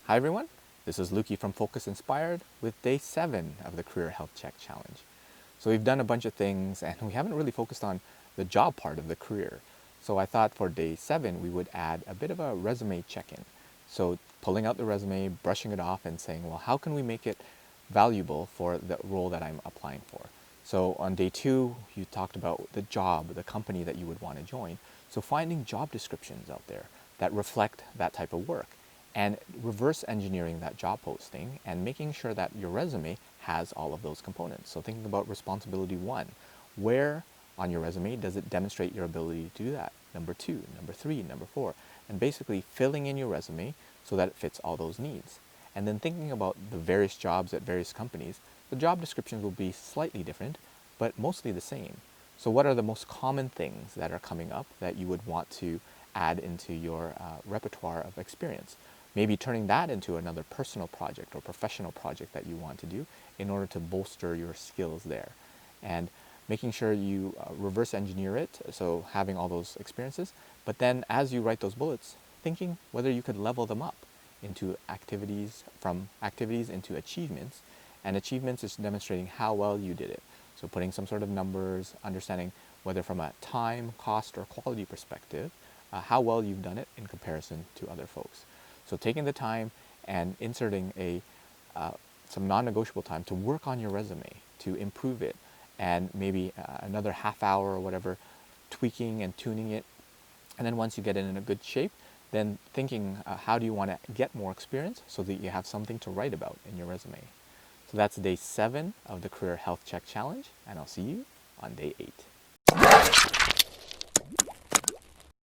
Hi everyone, this is Lukey from Focus Inspired with day 7 of the Career Health Check Challenge. So we've done a bunch of things and we haven't really focused on the job part of the career. So I thought for day 7 we would add a bit of a resume check-in. So pulling out the resume, brushing it off and saying, well, how can we make it valuable for the role that I'm applying for? So on day 2, you talked about the job, the company that you would want to join. So finding job descriptions out there that reflect that type of work and reverse engineering that job posting and making sure that your resume has all of those components. So thinking about responsibility 1, where on your resume does it demonstrate your ability to do that? Number 2, number 3, number 4, and basically filling in your resume so that it fits all those needs. And then thinking about the various jobs at various companies, the job descriptions will be slightly different, but mostly the same. So what are the most common things that are coming up that you would want to add into your repertoire of experience? Maybe turning that into another personal project or professional project that you want to do in order to bolster your skills there. And making sure you reverse engineer it, so having all those experiences, but then as you write those bullets, thinking whether you could level them up into activities, from activities into achievements, and achievements is demonstrating how well you did it. So putting some sort of numbers, understanding whether from a time, cost, or quality perspective, how well you've done it in comparison to other folks. So taking the time and inserting some non-negotiable time to work on your resume, to improve it, and maybe another half hour or whatever, tweaking and tuning it. And then once you get it in a good shape, then thinking how do you want to get more experience so that you have something to write about in your resume. So that's day 7 of the Career Health Check Challenge, and I'll see you on day 8.